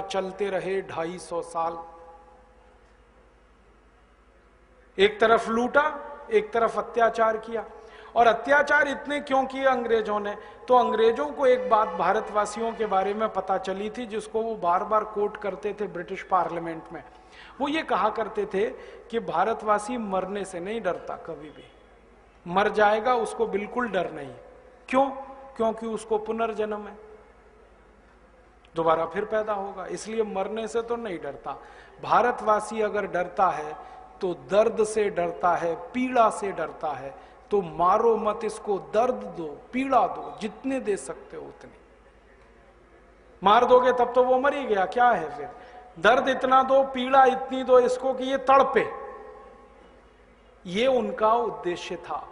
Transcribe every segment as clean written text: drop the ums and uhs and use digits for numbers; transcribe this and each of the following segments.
चलते रहे 250 साल। एक तरफ लूटा, एक तरफ अत्याचार किया। और अत्याचार इतने क्यों किए अंग्रेजों ने? तो अंग्रेजों को एक बात भारतवासियों के बारे में पता चली थी, जिसको वो बार बार कोट करते थे ब्रिटिश पार्लियामेंट में। वो ये कहा करते थे कि भारतवासी मरने से नहीं डरता, कभी भी मर जाएगा उसको बिल्कुल डर नहीं। क्यों? क्योंकि उसको पुनर्जन्म है, दोबारा फिर पैदा होगा, इसलिए मरने से तो नहीं डरता। भारतवासी अगर डरता है तो दर्द से डरता है, पीड़ा से डरता है। तो मारो मत इसको, दर्द दो, पीड़ा दो, जितने दे सकते हो उतने। मार दोगे तब तो वो मर ही गया, क्या है फिर? दर्द इतना दो, पीड़ा इतनी दो इसको कि ये तड़पे। ये उनका उद्देश्य था।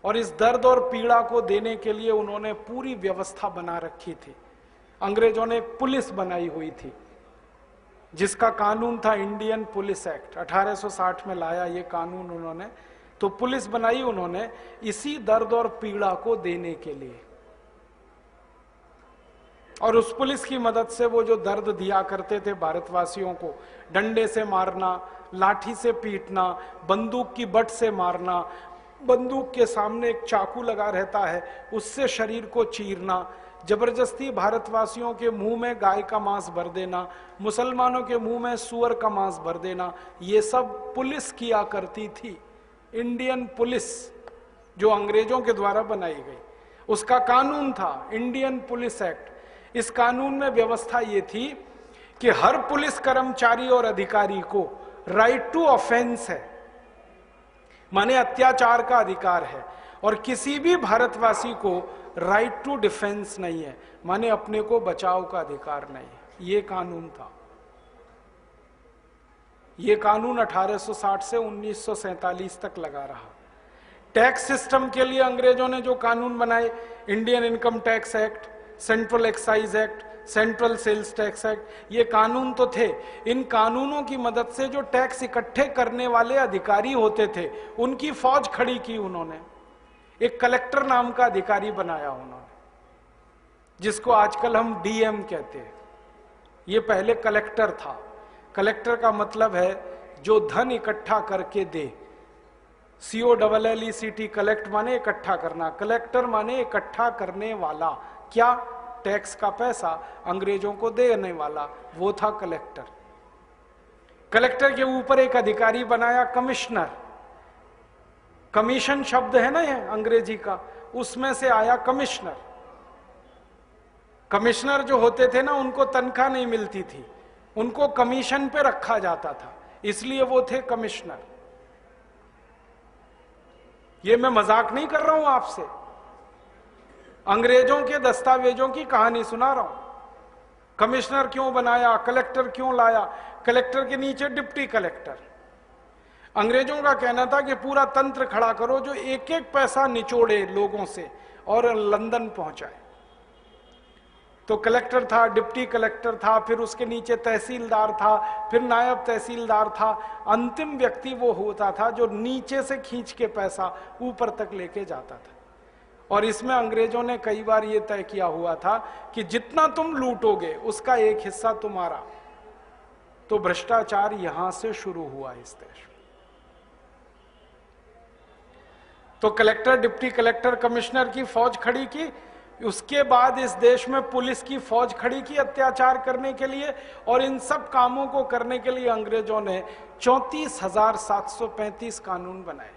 और इस दर्द और पीड़ा को देने के लिए उन्होंने पूरी व्यवस्था बना रखी थी। अंग्रेजों ने एक पुलिस बनाई हुई थी, जिसका कानून था इंडियन पुलिस एक्ट। 1860 में लाया ये कानून उन्होंने। तो पुलिस बनाई उन्होंने इसी दर्द और पीड़ा को देने के लिए। और उस पुलिस की मदद से वो जो दर्द दिया करते थे भारतवासियों को, डंडे से मारना, लाठी से पीटना, बंदूक की बट से मारना, बंदूक के सामने एक चाकू लगा रहता है उससे शरीर को चीरना, जबरदस्ती भारतवासियों के मुंह में गाय का मांस भर देना, मुसलमानों के मुंह में सुअर का मांस भर देना, ये सब पुलिस किया करती थी। इंडियन पुलिस जो अंग्रेजों के द्वारा बनाई गई, उसका कानून था इंडियन पुलिस एक्ट। इस कानून में व्यवस्था ये थी कि हर पुलिस कर्मचारी और अधिकारी को राइट टू ऑफेंस है, माने अत्याचार का अधिकार है। और किसी भी भारतवासी को राइट टू डिफेंस नहीं है, माने अपने को बचाव का अधिकार नहीं है। ये कानून था। ये कानून 1860 से 1947 तक लगा रहा। टैक्स सिस्टम के लिए अंग्रेजों ने जो कानून बनाए, Indian income tax act, central excise act, central sales tax act, ये कानून तो थे। इन कानूनों की मदद से जो टैक्स इकट्ठे करने वाले अधिकारी होते थे, उनकी फौज खड़ी की उन्होंने। एक कलेक्टर नाम का अधिकारी बनाया उन्होंने, जिसको आजकल हम डीएम कहते हैं। ये पहले कलेक्टर था। कलेक्टर का मतलब है जो धन इकट्ठा करके दे। COLLECT, कलेक्ट माने इकट्ठा करना, कलेक्टर माने इकट्ठा करने वाला। क्या? टैक्स का पैसा अंग्रेजों को देने वाला, वो था कलेक्टर। कलेक्टर के ऊपर एक अधिकारी बनाया कमिश्नर। कमीशन शब्द है ना ये अंग्रेजी का, उसमें से आया कमिश्नर। कमिश्नर जो होते थे ना, उनको तनख्वाह नहीं मिलती थी, उनको कमीशन पे रखा जाता था, इसलिए वो थे कमिश्नर। ये मैं मजाक नहीं कर रहा हूं आपसे, अंग्रेजों के दस्तावेजों की कहानी सुना रहा हूं। कमिश्नर क्यों बनाया, कलेक्टर क्यों लाया? कलेक्टर के नीचे डिप्टी कलेक्टर। अंग्रेजों का कहना था कि पूरा तंत्र खड़ा करो जो एक एक पैसा निचोड़े लोगों से और लंदन पहुंचाए। तो कलेक्टर था, डिप्टी कलेक्टर था, फिर उसके नीचे तहसीलदार था, फिर नायब तहसीलदार था। अंतिम व्यक्ति वो होता था जो नीचे से खींच के पैसा ऊपर तक लेके जाता था। और इसमें अंग्रेजों ने कई बार ये तय किया हुआ था कि जितना तुम लूटोगे उसका एक हिस्सा तुम्हारा। तो भ्रष्टाचार यहां से शुरू हुआ इस देश में। तो कलेक्टर, डिप्टी कलेक्टर, कमिश्नर की फौज खड़ी की। उसके बाद इस देश में पुलिस की फौज खड़ी की अत्याचार करने के लिए। और इन सब कामों को करने के लिए अंग्रेजों ने 34,735 कानून बनाए।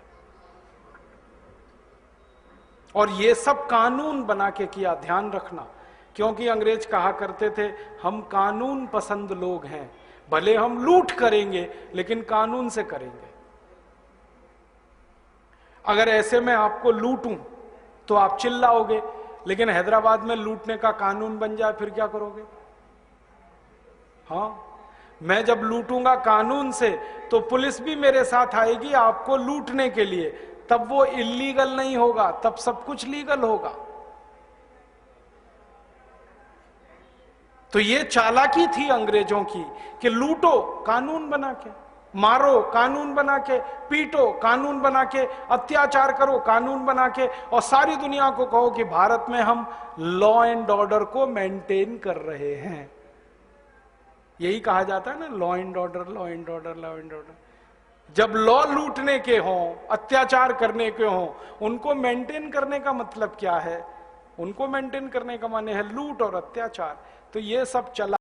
और ये सब कानून बना के किया, ध्यान रखना, क्योंकि अंग्रेज कहा करते थे हम कानून पसंद लोग हैं, भले हम लूट करेंगे लेकिन कानून से करेंगे। अगर ऐसे में आपको लूटूं तो आप चिल्लाओगे, लेकिन हैदराबाद में लूटने का कानून बन जाए फिर क्या करोगे? हाँ, मैं जब लूटूंगा कानून से तो पुलिस भी मेरे साथ आएगी आपको लूटने के लिए, तब वो इल्लीगल नहीं होगा, तब सब कुछ लीगल होगा। तो ये चालाकी थी अंग्रेजों की कि लूटो कानून बना के, मारो कानून बना के, पीटो कानून बना के, अत्याचार करो कानून बना के, और सारी दुनिया को कहो कि भारत में हम लॉ एंड ऑर्डर को मेंटेन कर रहे हैं। यही कहा जाता है ना, law and order, law and order, law and order. जब लॉ लूटने के हों, अत्याचार करने के हों, उनको मेंटेन करने का मतलब क्या है? उनको मेंटेन करने का माने है लूट और अत्याचार। तो ये सब चला।